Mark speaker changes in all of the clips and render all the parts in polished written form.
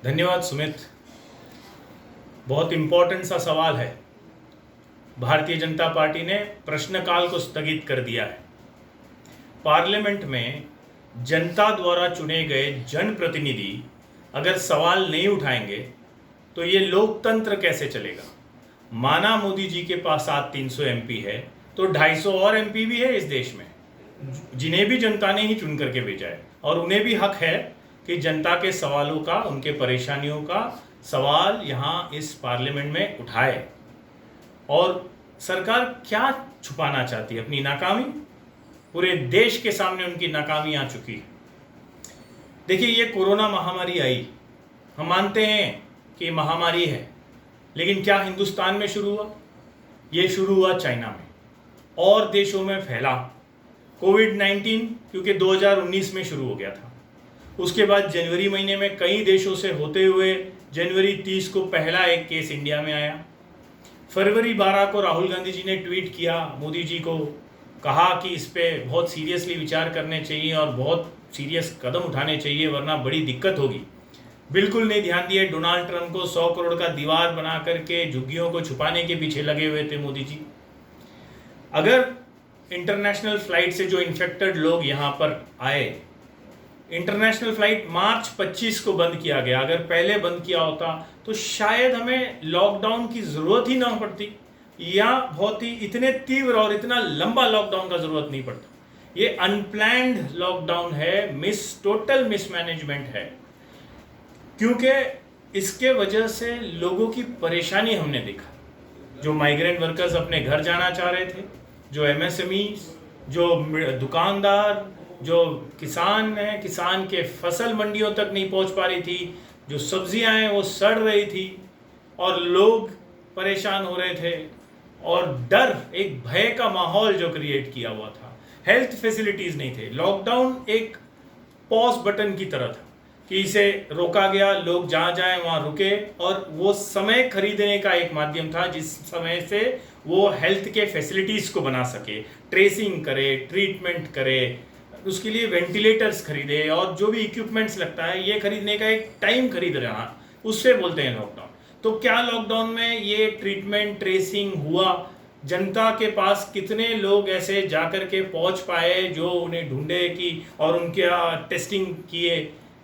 Speaker 1: धन्यवाद सुमित। बहुत इंपॉर्टेंट सा सवाल है। भारतीय जनता पार्टी ने प्रश्नकाल को स्थगित कर दिया है। पार्लियामेंट में जनता द्वारा चुने गए जनप्रतिनिधि अगर सवाल नहीं उठाएंगे तो ये लोकतंत्र कैसे चलेगा। माना मोदी जी के पास 300 एमपी है तो 250 और एमपी भी है इस देश में, जिन्हें भी जनता ने ही चुन करके भेजा है, और उन्हें भी हक है कि जनता के सवालों का, उनके परेशानियों का सवाल यहाँ इस पार्लियामेंट में उठाए। और सरकार क्या छुपाना चाहती है? अपनी नाकामी। पूरे देश के सामने उनकी नाकामी आ चुकी है। देखिए, ये कोरोना महामारी आई, हम मानते हैं कि महामारी है, लेकिन क्या हिंदुस्तान में शुरू हुआ? ये शुरू हुआ चाइना में और देशों में फैला। कोविड-19 क्योंकि 2019 में शुरू हो गया था। उसके बाद जनवरी महीने में कई देशों से होते हुए जनवरी 30 को पहला एक केस इंडिया में आया। फरवरी 12 को राहुल गांधी जी ने ट्वीट किया, मोदी जी को कहा कि इस पे बहुत सीरियसली विचार करने चाहिए और बहुत सीरियस कदम उठाने चाहिए, वरना बड़ी दिक्कत होगी। बिल्कुल नहीं ध्यान दिए। डोनाल्ड ट्रंप को 100 करोड़ का दीवार बना करके झुग्गियों को छुपाने के पीछे लगे हुए थे मोदी जी। अगर इंटरनेशनल फ्लाइट से जो इन्फेक्टेड लोग यहाँ पर आए, इंटरनेशनल फ्लाइट मार्च 25 को बंद किया गया। अगर पहले बंद किया होता तो शायद हमें लॉकडाउन की ज़रूरत ही ना पड़ती, या बहुत ही इतने तीव्र और इतना लंबा लॉकडाउन का ज़रूरत नहीं पड़ता। ये अनप्लैन्ड लॉकडाउन है, टोटल मिसमैनेजमेंट है, क्योंकि इसके वजह से लोगों की परेशानी हमने देखा। जो माइग्रेंट वर्कर्स अपने घर जाना चाह रहे थे, जो एमएसएमई, जो दुकानदार, जो किसान हैं, किसान के फसल मंडियों तक नहीं पहुंच पा रही थी, जो सब्जियां हैं वो सड़ रही थी और लोग परेशान हो रहे थे, और डर, एक भय का माहौल जो क्रिएट किया हुआ था। हेल्थ फैसिलिटीज़ नहीं थे। लॉकडाउन एक पॉज बटन की तरह था कि इसे रोका गया, लोग जहाँ जाएं वहाँ रुके, और वो समय खरीदने का एक माध्यम था जिस समय से वो हेल्थ के फैसिलिटीज़ को बना सके, ट्रेसिंग करे, ट्रीटमेंट करे, उसके लिए वेंटिलेटर्स खरीदे और जो भी इक्विपमेंट्स लगता है ये खरीदने का एक टाइम खरीद रहा, उससे बोलते हैं लॉकडाउन। तो क्या लॉकडाउन में ये ट्रीटमेंट, ट्रेसिंग हुआ? जनता के पास कितने लोग ऐसे जाकर के पहुंच पाए जो उन्हें ढूंढे कि और उनके टेस्टिंग किए?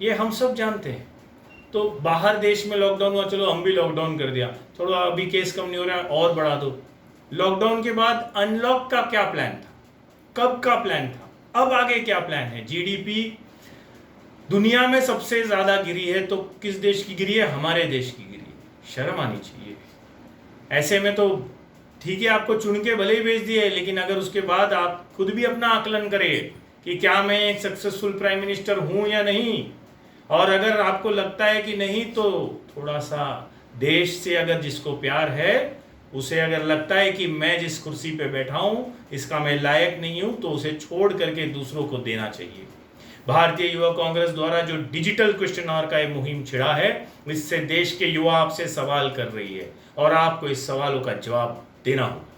Speaker 1: ये हम सब जानते हैं। तो बाहर देश में लॉकडाउन हुआ, चलो हम भी लॉकडाउन कर दिया, थोड़ा अभी केस कम नहीं हो रहा है और बढ़ा दो। लॉकडाउन के बाद अनलॉक का क्या प्लान था? कब का प्लान था? अब आगे क्या प्लान है? जीडीपी दुनिया में सबसे ज्यादा गिरी है, तो किस देश की गिरी है? हमारे देश की गिरी है। शर्म आनी चाहिए। ऐसे में तो ठीक है, आपको चुन के भले ही भेज दिए, लेकिन अगर उसके बाद आप खुद भी अपना आकलन करें कि क्या मैं एक सक्सेसफुल प्राइम मिनिस्टर हूं या नहीं, और अगर आपको लगता है कि नहीं, तो थोड़ा सा देश से अगर जिसको प्यार है, उसे अगर लगता है कि मैं जिस कुर्सी पे बैठा हूं इसका मैं लायक नहीं हूं, तो उसे छोड़ करके दूसरों को देना चाहिए। भारतीय युवा कांग्रेस द्वारा जो डिजिटल क्वेश्चन आवर का ये मुहिम छिड़ा है, इससे देश के युवा आपसे सवाल कर रही है और आपको इस सवालों का जवाब देना होगा।